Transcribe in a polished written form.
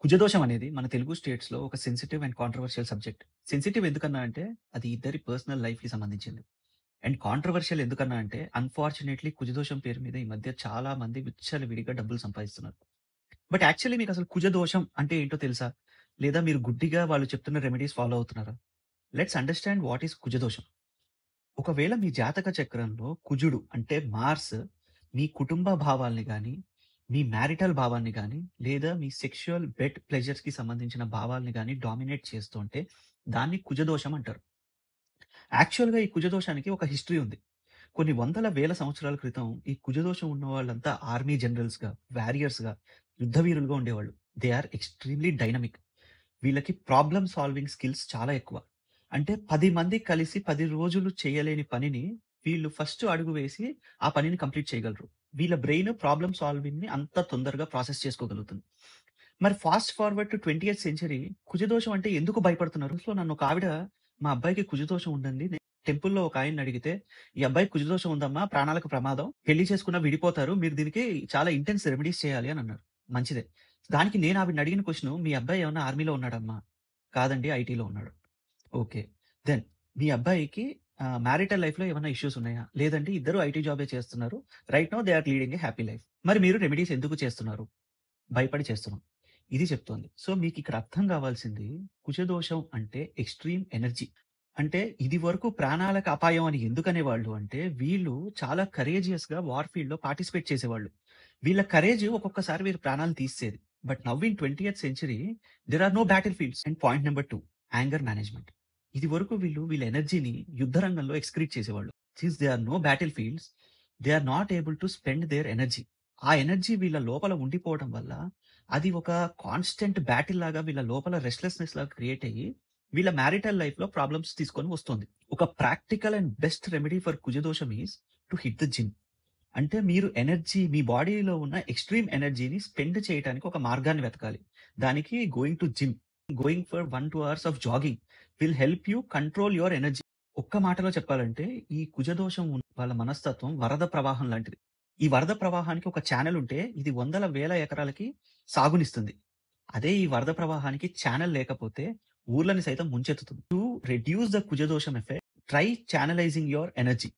కుజదోషం అనేది మన తెలుగు స్టేట్స్‌లో ఒక sensitive and controversial subject. Sensitive ఎందుకన్నా అంటే అది ఇద్దరి పర్సనల్ లైఫ్‌కి సంబంధించింది. అండ్ కాంట్రోవర్షియల్ ఎందుకన్నా అంటే అన్‌ఫార్చునేట్‌లీ కుజదోషం పేరు మీద ఈ మధ్య చాలా మంది విచ్చలవిడిగా డబ్బులు సంపాదిస్తున్నారు. బట్ యాక్చువల్లీ మీకసలు కుజదోషం అంటే ఏంటో తెలుసా? లేదా మీరు గుడ్డిగా వాళ్ళు చెప్తున్న రెమెడీస్ ఫాలో అవుతున్నారా? లెట్స్ అండర్‌స్టాండ్ వాట్ ఈస్ కుజదోషం. ఒకవేళ మీ జాతక చక్రంలో కుజుడు అంటే మార్స్ మీ కుటుంబ భావాల్ని గాని, మీ మ్యారిటల్ భావాన్ని గాని, లేదా మీ సెక్సువల్ బెడ్ ప్లెజర్స్‌కి సంబంధించిన భావాల్ని గాని డామినేట్ చేస్తుంటే దాన్ని కుజదోషం అంటారు. యాక్చువల్‌గా ఈ కుజదోషానికి ఒక హిస్టరీ ఉంది. కొన్ని వందల వేల సంవత్సరాల క్రితం ఈ కుజదోషం ఉన్నవాళ్ళంతా ఆర్మీ జనరల్స్‌గా, వారియర్స్‌గా, యుద్ధ వీరులుగా ఉండేవాళ్ళు. They are extremely dynamic. వీళ్ళకి ప్రాబ్లమ్ సాల్వింగ్ స్కిల్స్ చాలా ఎక్కువ. అంటే 10 మంది కలిసి 10 రోజులు చేయలేని పనిని వీళ్ళు ఫస్ట్ అడుగు వేసి ఆ పనిని కంప్లీట్ చేయగలరు. వీళ్ళ బ్రెయిన్ ప్రాబ్లమ్ సాల్వింగ్‌ని అంత తొందరగా ప్రాసెస్ చేసుకోగలుగుతుంది. మరి ఫాస్ట్ ఫార్వర్డ్ టు 20థ్ సెంచరీ కుజదోషం అంటే ఎందుకు భయపడుతున్నారు? సో, నన్ను ఒక ఆవిడ మా అబ్బాయికి కుజదోషం ఉందండి. టెంపుల్‌లో ఒక ఆయన్ని అడిగితే, "ఈ అబ్బాయికి కుజదోషం ఉందమ్మా. ప్రాణాలకు ప్రమాదం. పెళ్లి చేసుకున్నా విడిపోతారు. మీరు దీనికి చాలా ఇంటెన్స్ రెమెడీస్ చేయాలి" అని అన్నారు. మంచిదే. దానికి నేను ఆవిడని అడిగిన క్వెషను, "మీ అబ్బాయి ఏమన్నా ఆర్మీలో ఉన్నాడమ్మా?" "కాదండి. ఐటీలో ఉన్నాడు." ఓకే. దెన్ మీ అబ్బాయికి మ్యారిటల్ లైఫ్‌లో ఏమన్నా ఇష్యూస్ ఉన్నాయా? లేదండి. ఇద్దరు ఐటీ జాబే చేస్తున్నారు. Right now they are leading a happy life. మరి మీరు రెమెడీస్ ఎందుకు చేస్తున్నారు? భయపడి చేస్తున్నాం. ఇది చెప్తోంది. సో, మీకిక్కడ అర్థం కావాల్సింది కుజదోషం అంటే ఎక్స్‌ట్రీమ్ ఎనర్జీ. అంటే ఇది వరకు ప్రాణాలకు అపాయం అని ఎందుకనేవాళ్ళు అంటే, వీళ్ళు చాలా కరేజియస్‌గా వార్ ఫీల్డ్‌లో పార్టిసిపేట్ చేసేవాళ్ళు. వీళ్ళ కరేజ్ ఒక్కొక్కసారి వీరి ప్రాణాలను తీసేసేది. బట్ నౌ ఇన్ 20థ్ century there are no battle fields. And point number 2 anger management. ఇది వరకు వీళ్ళ ఎనర్జీని యుద్ధ రంగంలో ఎక్స్‌క్రీట్ చేసేవాళ్ళు. Since they are no battle fields, they are not able to spend their energy. ఆ ఎనర్జీ వీళ్ళ లోపల ఉండిపోవడం వల్ల అది ఒక కాన్స్టెంట్ బ్యాటిల్ లాగా వీళ్ళ లోపల రెస్ట్‌లెస్‌నెస్ లాగా క్రియేట్ అయ్యి, వీళ్ళ మ్యారిటల్ లైఫ్‌లో ప్రాబ్లమ్స్ తీసుకొని వస్తుంది. ఒక practical and best remedy for కుజదోషం is to hit the gym. అంటే మీరు ఎనర్జీ మీ బాడీలో ఉన్న ఎక్స్‌ట్రీమ్ ఎనర్జీని స్పెండ్ చేయటానికి ఒక మార్గాన్ని వెతకాలి. దానికి going to gym, going for 1, 2 hours of jogging will help you control your energy. ఒక్క మాటలో చెప్పాలంటే ఈ కుజదోషం ఉన్న వాళ్ళ మనస్తత్వం వరద ప్రవాహం లాంటిది. ఈ వరద ప్రవాహానికి ఒక ఛానెల్ ఉంటే ఇది వందల వేల ఎకరాలకి సాగునిస్తుంది. అదే ఈ వరద ప్రవాహానికి ఛానెల్ లేకపోతే ఊర్లని సైతం ముంచెత్తుతుంది. టు రెడ్యూస్ ద కుజదోషం ఎఫెక్ట్ ట్రై చానలైజింగ్ యువర్ ఎనర్జీ.